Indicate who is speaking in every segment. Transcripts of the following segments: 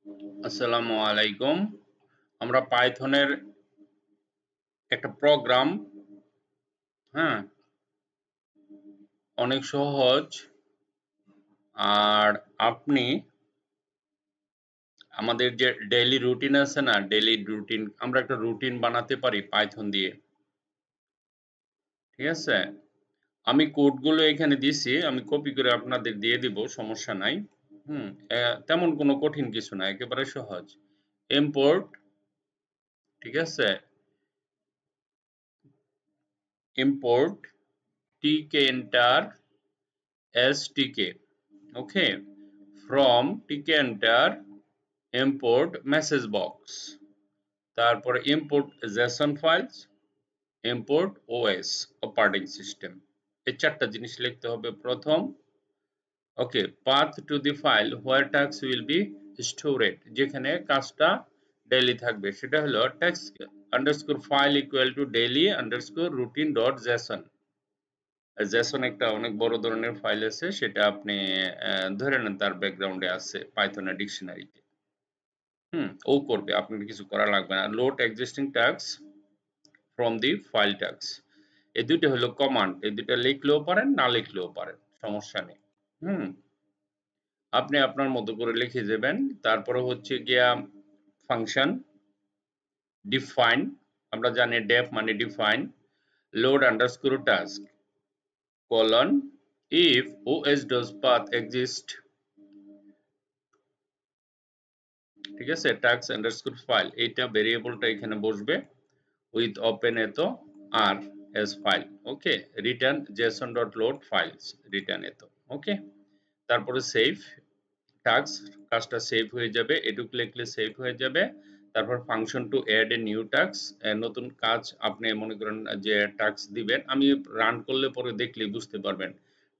Speaker 1: আসসালামু আলাইকুম। আমরা পাইথনের একটা প্রোগ্রাম, হ্যাঁ, অনেক সহজ। আর আপনি আমাদের যে ডেইলি রুটিন আছে না, ডেইলি রুটিন আমরা একটা রুটিন বানাতে পারি পাইথন দিয়ে। ঠিক আছে? আমি কোডগুলো এখানে দিছি, আমি কপি করে আপনাদের দিয়ে দিব, সমস্যা নাই। হুম, তেমন কোনো কঠিন কিছু না, একেবারে সহজ। ইম্পোর্ট, ঠিক আছে? Import tk-enter stk, okay, from tk-enter import message box, তারপরে import json files, import os operating system। এই চারটা জিনিস লিখতে হবে প্রথম। ওকে, path to the file where tags will be stored, যেখানে কাজটা ডেইলি থাকবে সেটা হলো text underscore file equal to daily underscore routine dot json। Jason একটা অনেক বড় ধরনের ফাইল আছে, সেটা আপনি ধরে নেন তার ব্যাকগ্রাউন্ডে আছে পাইথনের ডিকশনারিতে। ও করবে, আপনার কিছু করা লাগবে না। Load existing tags from the file tags, এই দুটো হলো কমান্ড, এই দুটো লিখলেও পারেন না লিখলেও পারেন, সমস্যা নেই। হুম আপনি আপনার মতো করে লিখে দেবেন। তারপরে হচ্ছে গিয়া ফাংশন ডিফাইন, আমরা জানি ডেফ মানে define, load underscore task colon if os does path exist, ঠিক আছে, tags underscore file, এইটা ভেরিয়েবলটা এখানে বসবে with open এতো আর as file, ওকে, return json.load files, return এতো, ওকে। তারপরে সেভ টাস্ক, কাজটা সেভ হয়ে যাবে, এটুকু লিখলে সেভ হয়ে যাবে। তারপর function to add a new task, নতুন কাজ আপনি মনে করেন যে টাস্ক দিবেন, আমি রান করলে পরে দেখলেই বুঝতে পারবেন।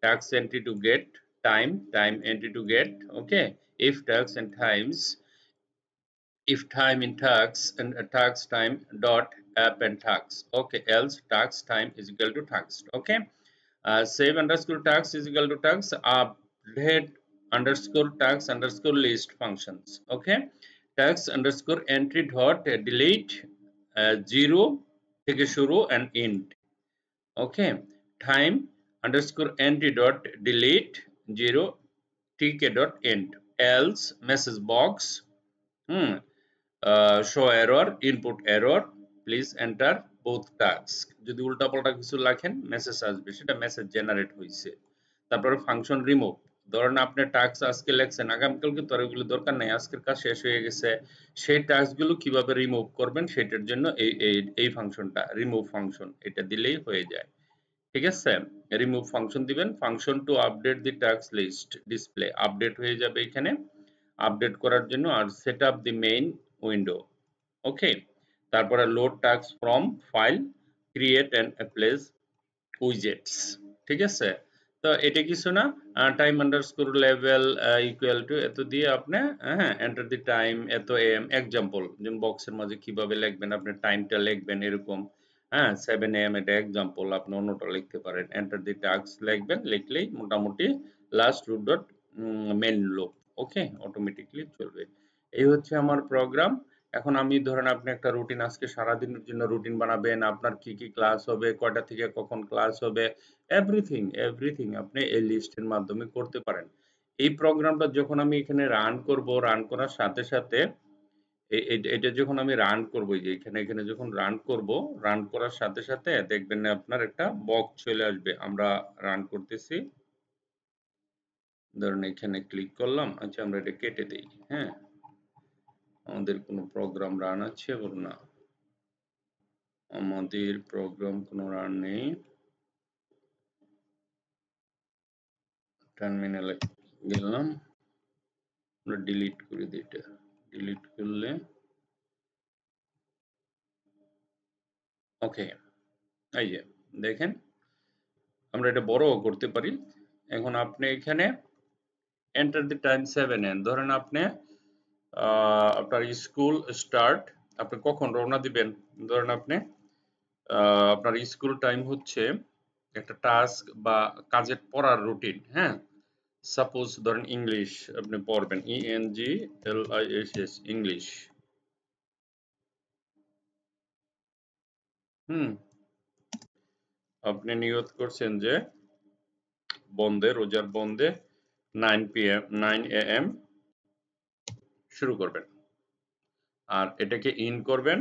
Speaker 1: Task entry to get time, time entry to get, okay, if tags and times, if time in tags and tags time dot append tags, okay, else tags time is equal to tags, okay. Save underscore tags is equal to tags update underscore tags underscore list functions, okay, tags underscore entry dot delete 0 থেকে শুরু and end, okay, time underscore entry dot delete 0 tk dot end, else message box, hmm, show error, input error, please enter both tags, যদি উল্টাপাল্টা কিছু লেখেন message আসবে, সেটা message generate হয়েছে। তারপরে ফাংশন রিমুভ, ধরেন আপনি টাস্ক আজকে লেখছেন, আগামীকালকে তো এগুলো দরকার নাই, আজকের কাজ শেষ হয়ে গেছে, সেই টাস্কগুলো কিভাবে রিমুভ করবেন সেটার জন্য এই ফাংশনটা রিমুভ ফাংশন, এটা দিলেই হয়ে যায়। ঠিক আছে, রিমুভ ফাংশন দিবেন। Function to update the task list display, update হয়ে যাবে এখানে, আপডেট করার জন্য। আর set up the main window, okay. তারপরে load task from file, create and place widgets, ঠিক আছে। তো এটা কিছু না, time underscore level equal to এত দিয়ে আপনি, হ্যাঁ, এন্টার দি টাইম এত এম, এক্সাম্পল যেমন বক্সের মাঝে কিভাবে লিখবেন, আপনি টাইমটা লিখবেন এরকম, হ্যাঁ, 7 AM এটা এক্সাম্পল, আপনি অন্যটা লিখতে পারেন। এন্টার দি টাস্ক লিখবেন, লিখলেই মোটামুটি last root dot main loop, okay, automatically চলবে। এই হচ্ছে আমার প্রোগ্রাম। এখন আমি ধরেন আপনি একটা রুটিন আজকে সারাদিনের জন্য রুটিন বানাবেন, আপনার কি কি ক্লাস হবে, কয়টা থেকে কখন ক্লাস হবে, এভরিথিং এভরিথিং আপনি এই লিস্টের মাধ্যমে করতে পারেন। এই প্রোগ্রামটা যখন আমি এখানে রান করব, রান করার সাথে সাথে এটা যখন আমি রান করব, এই যে এখানে এখানে যখন রান করব, রান করার সাথে সাথে দেখবেন আপনার একটা বক্স চলে আসবে। আমরা রান করতেছি, ধরেন এখানে ক্লিক করলাম, আচ্ছা আমরা এটা কেটে দেই, হ্যাঁ, আমাদের কোনো প্রোগ্রাম রান আছে বল না, আমাদের প্রোগ্রাম কোনো রান নেই। টার্মিনালে গেলাম, আমরা ডিলিট করে দিই, এটা ডিলিট করলে ওকে, এই যে দেখেন আমরা এটা বড়ও করতে পারি। এখন আপনি এখানে এন্টার দি টাইম 7 am, ধরেন আপনি আপনার স্কুল স্টার্ট, আপনি কখন রওনা দিবেন, ধরেন আপনি আপনার স্কুল টাইম হচ্ছে একটা টাস্ক বা কাজের পড়ার রুটিন, হ্যাঁ, সাপোজ ধরেন ইংলিশ আপনি পড়বেন ENGLISH ইংলিশ। আপনি নিয়ত করছেন যে রোজার বন্ধে 9 AM শুরু করবেন, আর এটাকে ইন করবেন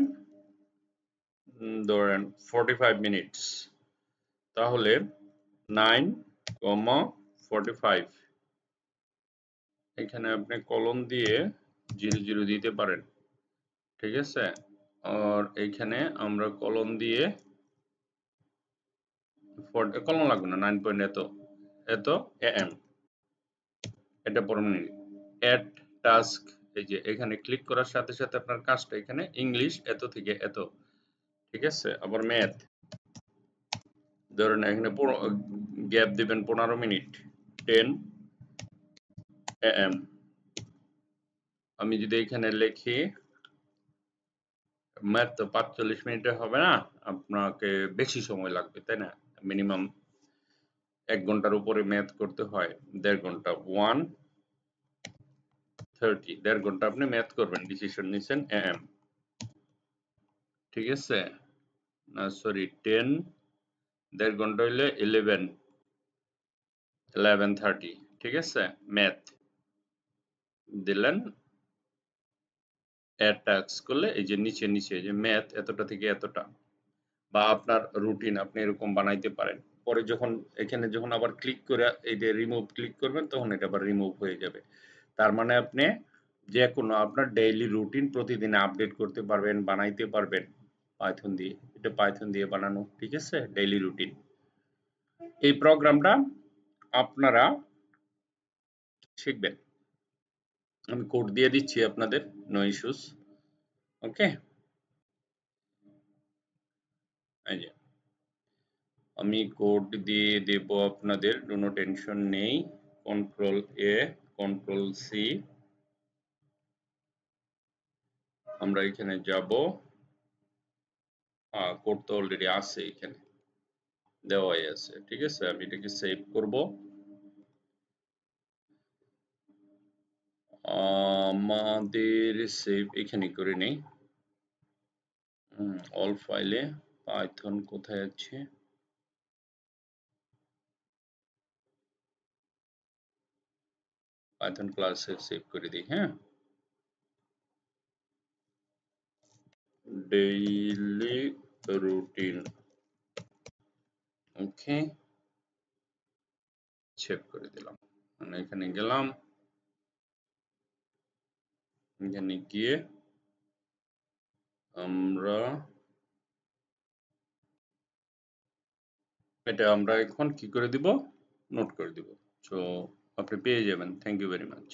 Speaker 1: ধরেন 45 মিনিটস, তাহলে 9,45 এখানে আপনি কলম দিয়ে 00 দিতে পারেন, ঠিক আছে। আর এইখানে আমরা কলম দিয়ে কলম লাগবে না, 9 পয়েন্ট এত এত AM, এটা পর মিনিট। অ্যাড টাস্ক, এই যে এখানে ক্লিক করার সাথে সাথে আপনার কাজটা এখানে ইংলিশ এত থেকে এত, ঠিক আছে। আবার ম্যাথ ধরেন এখানে গ্যাপ দিবেন 15 মিনিট, 10 AM। আমি যদি এখানে লিখি ম্যাথ তো 45 মিনিটে হবে না, আপনাকে বেশি সময় লাগবে তাই না, মিনিমাম 1 ঘন্টার উপরে ম্যাথ করতে হয়, 1.5 ঘন্টা 1:30, 1.5 ঘন্টা আপনি ম্যাথ করবেন, ডিসিশন নিছেন AM, ঠিক আছে। না সরি 10, 1.5 ঘন্টা হইলে 11:30, ঠিক আছে। ম্যাথ দিলেন, অ্যাড টাস্ক করলে এই যে নিচে নিচে যে ম্যাথ এতটা থেকে এতটা, বা আপনার রুটিন আপনি এরকম বানাইতে পারেন। পরে যখন এখানে যখন আবার ক্লিক করে এই যে রিমুভ ক্লিক করবেন তখন এটা আবার রিমুভ হয়ে যাবে। তার মানে আপনি যে কোনো আপনার ডেইলি রুটিন প্রতিদিন আপডেট করতে পারবেন, বানাইতে পারবেন পাইথন দিয়ে। এটা পাইথন দিয়ে বানানো, ঠিক আছে, ডেইলি রুটিন। এই প্রোগ্রামটা আপনারা শিখবেন, আমি কোড দিয়ে দিচ্ছি আপনাদের, নো ইস্যুস। ওকে, এই যে আমি কোড দিয়ে দেব আপনাদের, কোনো টেনশন নেই। কন্ট্রোল A, কন্ট্রোল C, আমরা এখানে যাব। কোড তো অলরেডি আছে, এখানে দেওয়াই আছে, ঠিক আছে। আমি এটাকে সেভ করব। আমাদের সেভ এখানে করে নেই। অল ফাইলে পাইথন কোথায় আছে, পাইথন ক্লাসে সেভ করে দিই। হ্যাঁ, ডেইলি রুটিন, ওকে, সেভ করে দিলাম। এখানে গেলাম, এখানে গিয়ে আমরা এটা আমরা এখন কি করে দিব, নোট করে দিব। সো আপনি পেয়ে যাবেন। Thank you very much.